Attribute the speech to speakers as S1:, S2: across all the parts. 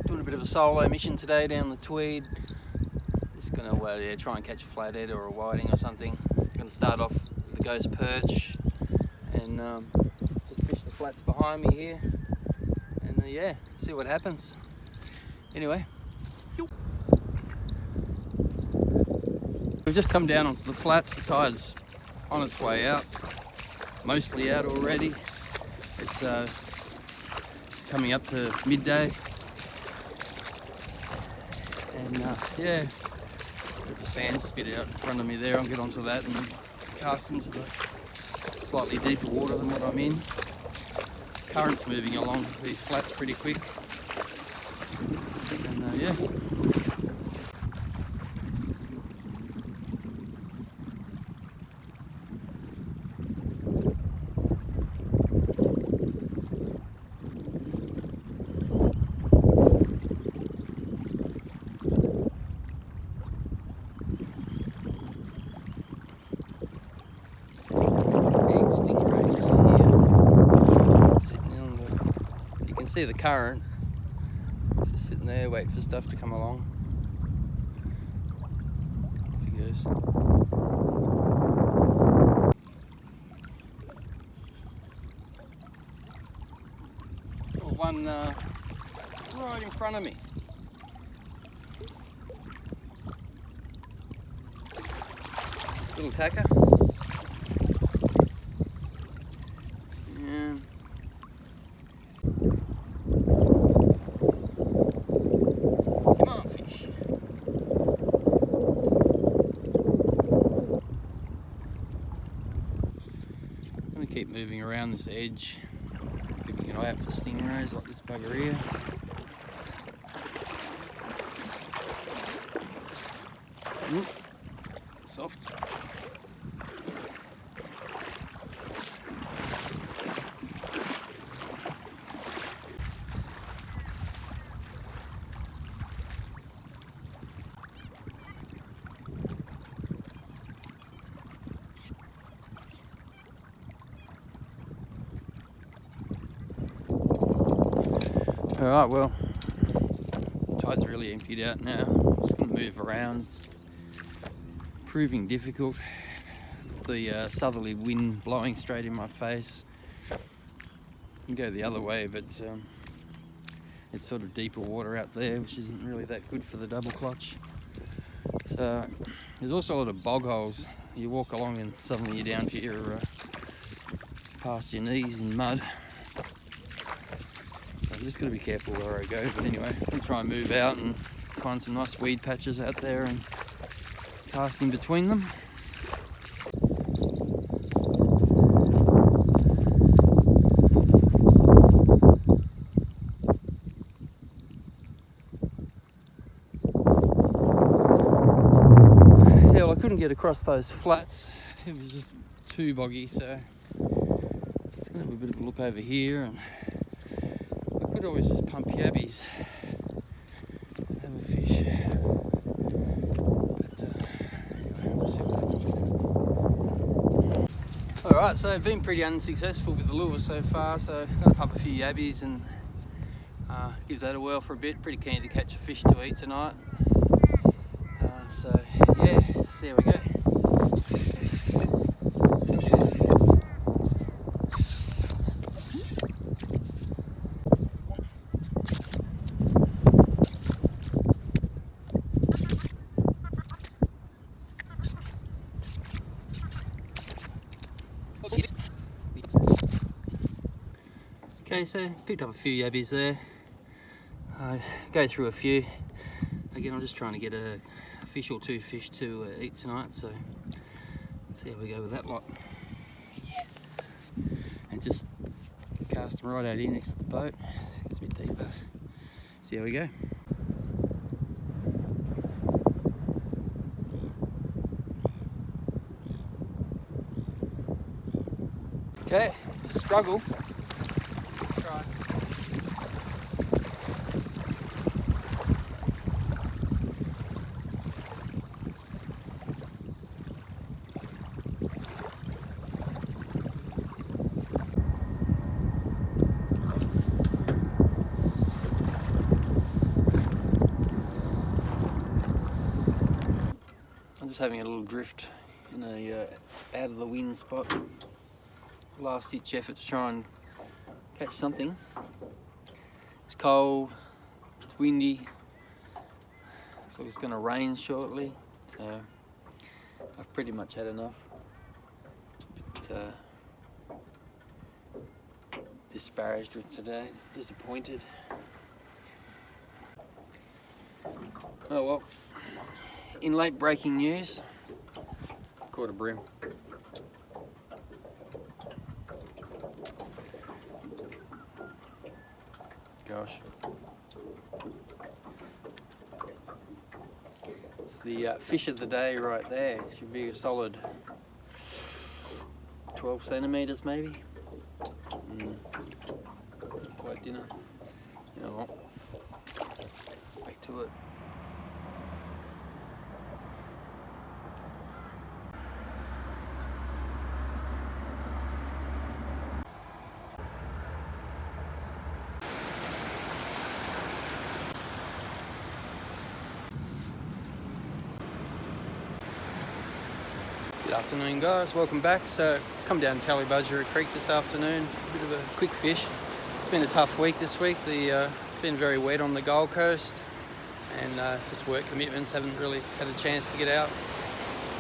S1: Doing a bit of a solo mission today down the Tweed. Just gonna try and catch a flathead or a whiting or something. Gonna start off with the ghost perch and just fish the flats behind me here, and yeah, see what happens. Anyway, we've just come down onto the flats. The tide's on its way out, mostly out already. It's coming up to midday, and yeah, bit of a sand spit out in front of me there. I'll get onto that and cast into the slightly deeper water than what I'm in. Current's moving along these flats pretty quick, and yeah. See the current, it's just sitting there waiting for stuff to come along. Off he goes. Got one right in front of me. Little tacker. Yeah. Keep moving around this edge, keeping an eye out for stingrays like this bugger here. Ooh, soft. Alright, well, tide's really emptied out now. I'm just going to move around. It's proving difficult. The southerly wind blowing straight in my face. I can go the other way, but it's sort of deeper water out there, which isn't really that good for the double clutch. So there's also a lot of bog holes. You walk along and suddenly you're down to your past your knees in mud. I'm just got to be careful where I go, but anyway, I'm going to try and move out and find some nice weed patches out there and cast in between them. Yeah, well, I couldn't get across those flats. It was just too boggy, so just going to have a bit of a look over here. And I could always just pump yabbies, have a fish, but anyway, we'll see what happens. Alright, so I've been pretty unsuccessful with the lure so far, so I'm going to pump a few yabbies and give that a whirl for a bit. Pretty keen to catch a fish to eat tonight. So yeah, see how we go. Okay, so picked up a few yabbies there. Go through a few. Again, I'm just trying to get a fish or two fish to eat tonight, so see how we go with that lot. Yes! And just cast them right out here next to the boat. This gets a bit deeper. See how we go. Okay, it's a struggle. Try. having a little drift in a out of the wind spot. Last ditch effort to try and catch something. It's cold, it's windy, looks like it's going to rain shortly, so I've pretty much had enough. But, disparaged with today, disappointed. Oh well, in late breaking news, caught a bream. Gosh. It's the fish of the day right there. Should be a solid 12 centimetres maybe. Not quite dinner. You know what? Back to it. Good afternoon guys, welcome back. So come down Tallybudgera Creek this afternoon, a bit of a quick fish. It's been a tough week this week. It's been very wet on the Gold Coast and just work commitments, haven't really had a chance to get out.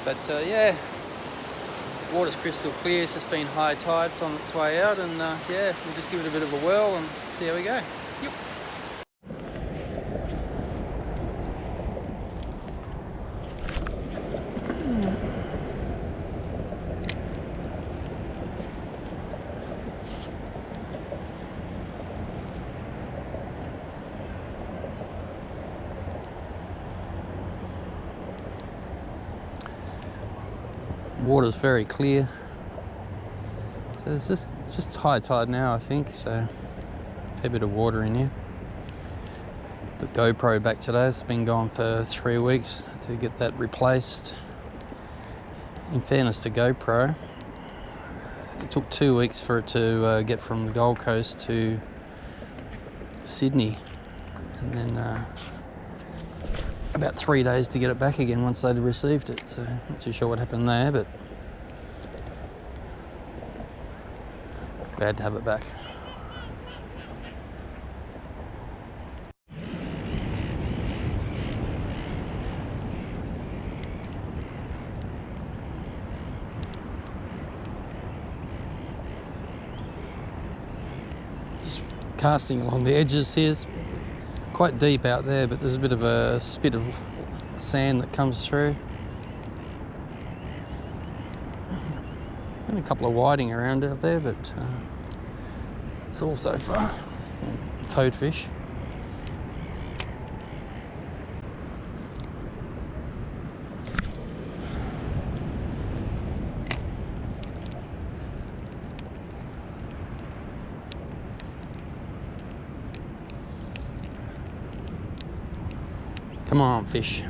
S1: But yeah, water's crystal clear, it's just been high tide, it's on its way out, and yeah, we'll just give it a bit of a whirl and see how we go. Yep. Water's very clear, so it's just high tide now, I think, so a fair bit of water in here. The GoPro back today, it's been gone for 3 weeks to get that replaced. In fairness to GoPro, it took 2 weeks for it to get from the Gold Coast to Sydney, and then about 3 days to get it back again once they'd received it, so not too sure what happened there, but glad to have it back. Just casting along the edges here. It's quite deep out there, but there's a bit of a spit of sand that comes through. A couple of whiting around out there, but it's all so far. Toadfish. Come on, fish.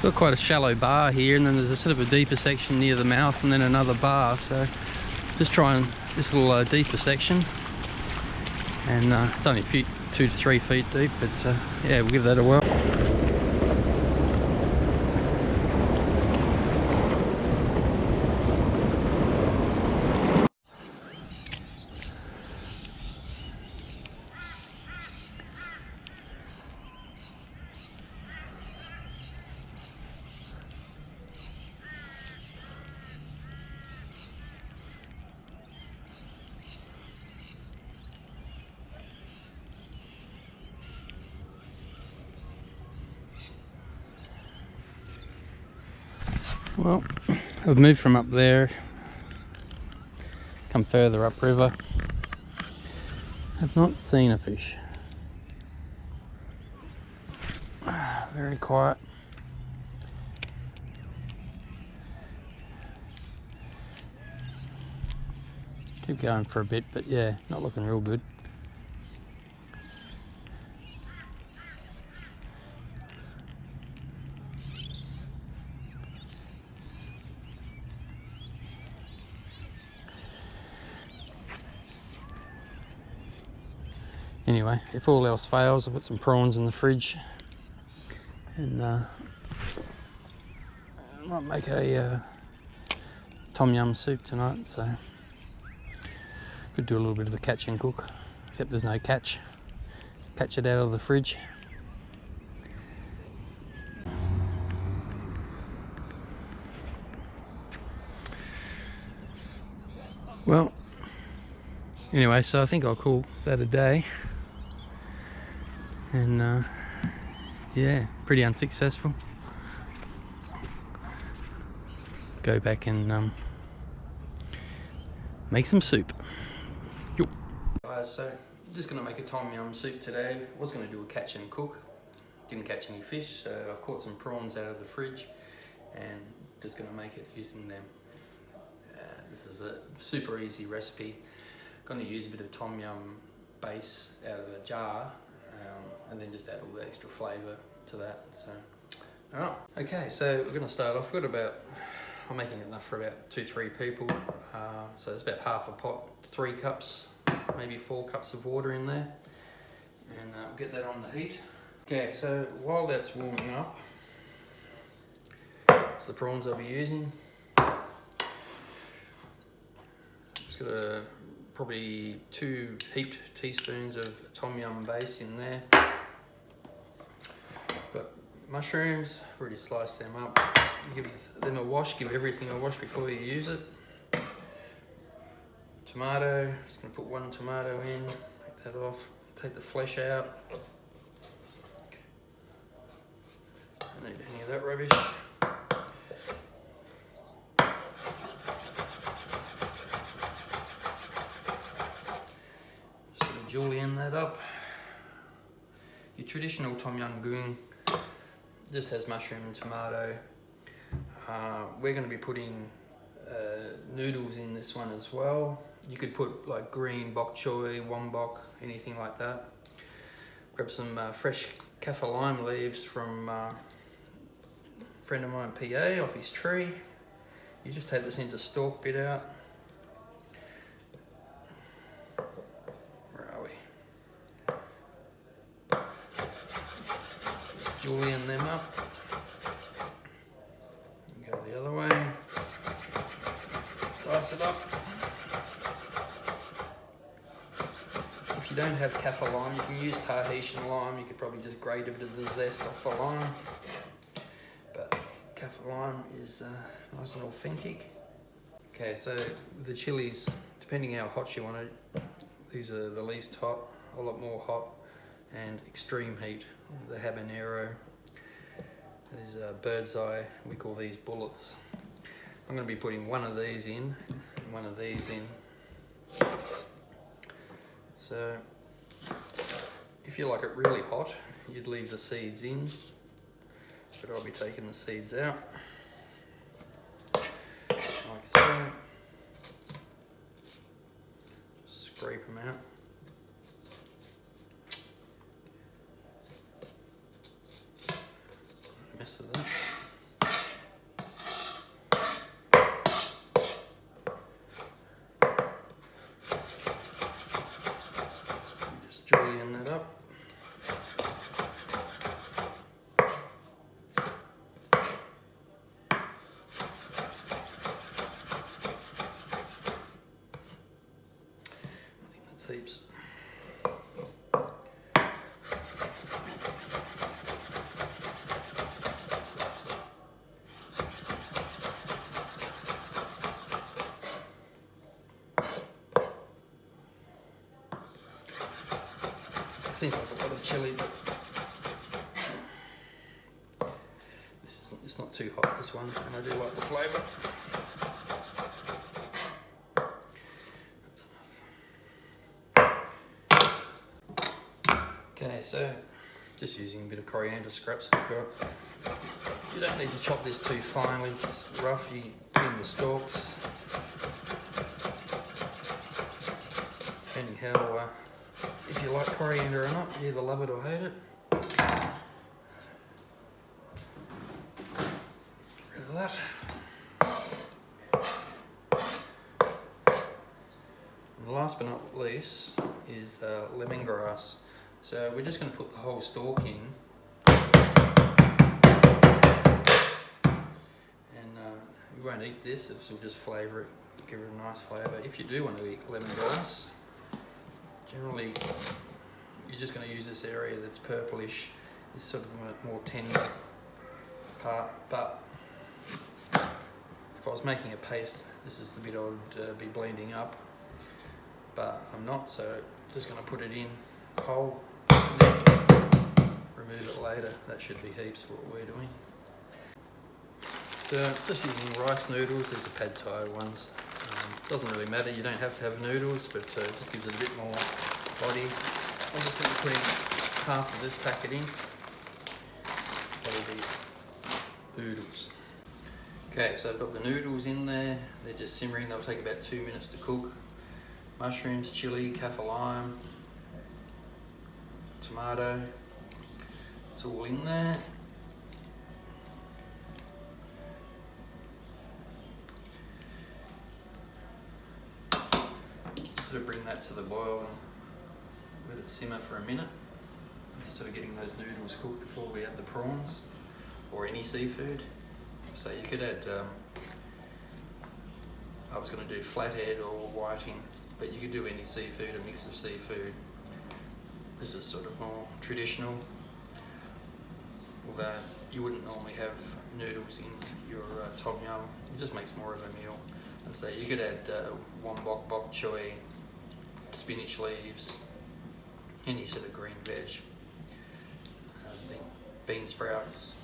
S1: Got quite a shallow bar here, and then there's a sort of a deeper section near the mouth, and then another bar. So just trying this little deeper section, and it's only a few 2 to 3 feet deep, but yeah, we'll give that a whirl. Well, I've moved from up there, come further upriver. I've not seen a fish. Very quiet. Keep going for a bit, but yeah, not looking real good. Anyway, if all else fails, I've got some prawns in the fridge, and I might make a Tom Yum soup tonight, so could do a little bit of a catch and cook, except there's no catch. Catch it out of the fridge. Well, anyway, so I think I'll call that a day, and yeah, pretty unsuccessful. Go back and make some soup. So just gonna make a Tom Yum soup today. Was gonna do a catch and cook, didn't catch any fish, so I've caught some prawns out of the fridge and just gonna make it using them. This is a super easy recipe. Gonna use a bit of Tom Yum base out of a jar, and then just add all the extra flavour to that. So, alright. Okay, so we're gonna start off. We've got about, I'm making enough for about 2-3 people. So it's about half a pot, 3 cups, maybe 4 cups of water in there. And we'll get that on the heat. Okay, so while that's warming up, it's the prawns I'll be using. Just got probably 2 heaped teaspoons of Tom Yum base in there. Got mushrooms, I've already sliced them up. Give them a wash, give everything a wash before you use it. Tomato, just gonna put 1 tomato in, take that off, take the flesh out. Don't need any of that rubbish. Julienne that up. Your traditional Tom Yum goong just has mushroom and tomato. We're going to be putting noodles in this one as well. You could put like green bok choy, wombok, anything like that. Grab some fresh kaffir lime leaves from a friend of mine, PA, off his tree. You just take this into stalk bit out. Julienne them up. Go the other way. Dice it up. If you don't have kaffir lime, you can use Tahitian lime. You could probably just grate a bit of the zest off the lime. But kaffir lime is nice and authentic. Okay, so the chilies, depending how hot you want it, these are the least hot, a lot more hot, and extreme heat. The habanero, these bird's eye, we call these bullets. I'm going to be putting one of these in and one of these in. So if you like it really hot, you'd leave the seeds in, but I'll be taking the seeds out like so. Scrape them out. Mess of that. Just julienne that up. I think that's heaps. Seems like a lot of chili, but it's not too hot, this one, and I do like the flavour. That's enough. Okay, so just using a bit of coriander scraps I've got. You don't need to chop this too finely, just rough. You put in the stalks, depending how if you like coriander or not, you either love it or hate it. Rid of that. last but not least is lemongrass. So we're just going to put the whole stalk in, and we won't eat this, we'll just flavour it, give it a nice flavour. If you do want to eat lemongrass, generally you're just going to use this area that's purplish, this sort of a more tender part, but if I was making a paste, this is the bit I would be blending up, but I'm not, so I'm just going to put it in whole, and then remove it later. That should be heaps for what we're doing. So just using rice noodles, these are pad thai ones. Doesn't really matter, you don't have to have noodles, but it just gives it a bit more body. I'm just going to put in half of this packet in. That'll be noodles. Okay, so I've got the noodles in there, they're just simmering, they'll take about 2 minutes to cook. Mushrooms, chilli, kaffir lime, tomato, it's all in there. Sort of bring that to the boil and let it simmer for a minute. Just sort of getting those noodles cooked before we add the prawns or any seafood. So you could add, I was going to do flathead or whiting, but you could do any seafood, a mix of seafood. This is sort of more traditional, although you wouldn't normally have noodles in your tom yum. It just makes more of a meal. And so you could add wombok, bok choy, spinach leaves, any sort of green veg, bean sprouts.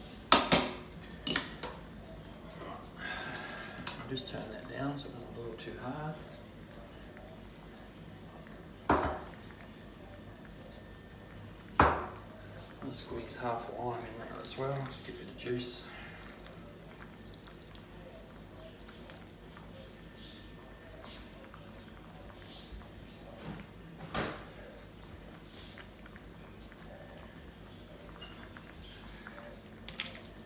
S1: I'll just turn that down so it doesn't boil too hard. I'll squeeze half a lime in there as well, just get a bit of juice.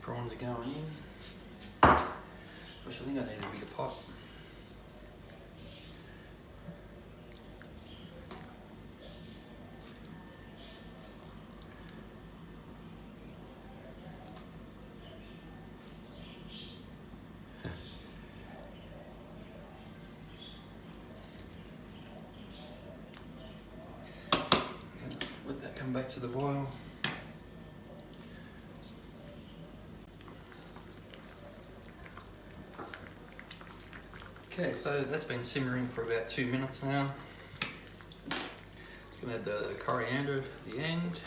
S1: Prawns are going in. Which I think I need a bigger pot. Let that come back to the boil. Okay, so that's been simmering for about 2 minutes now. Just going to add the coriander at the end.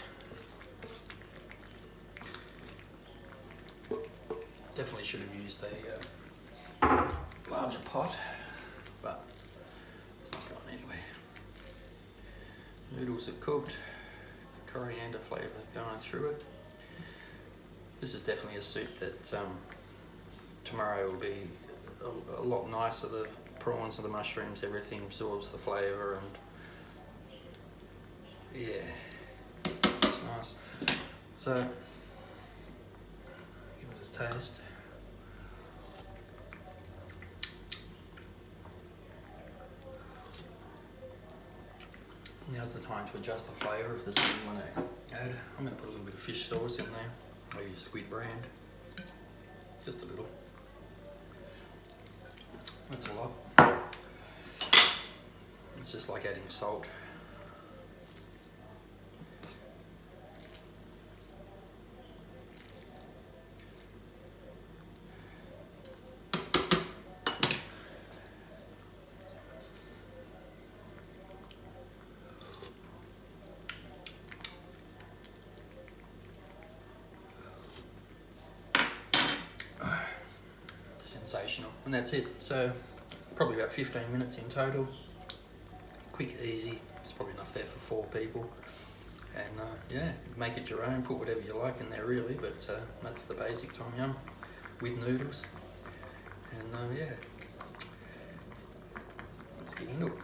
S1: Definitely should have used a larger pot, but it's not going anywhere. Noodles are cooked, the coriander flavour going through it. This is definitely a soup that tomorrow will be a lot nicer. The prawns and the mushrooms, everything absorbs the flavour, and yeah, it's nice. So give it a taste. Now's the time to adjust the flavour if there's something you want to add. I'm going to put a little bit of fish sauce in there, maybe squid brand, just a little. That's a lot. It's just like adding salt. Sensational, and that's it. So probably about 15 minutes in total. Quick, easy. It's probably enough there for 4 people. And yeah, make it your own. Put whatever you like in there, really. But that's the basic tom yum with noodles. And yeah, let's get into it.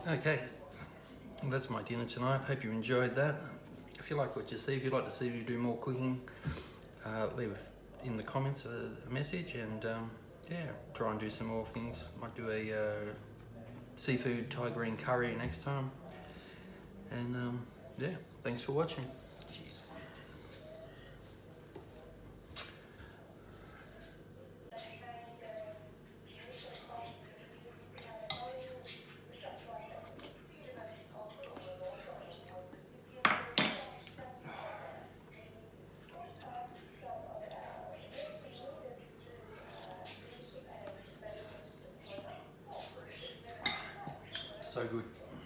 S1: Okay. Well, that's my dinner tonight. Hope you enjoyed that. If you like what you see, if you'd like to see me do more cooking, leave in the comments a message, and yeah, try and do some more things. Might do a seafood Thai green curry next time. And yeah, thanks for watching. Cheers. So good.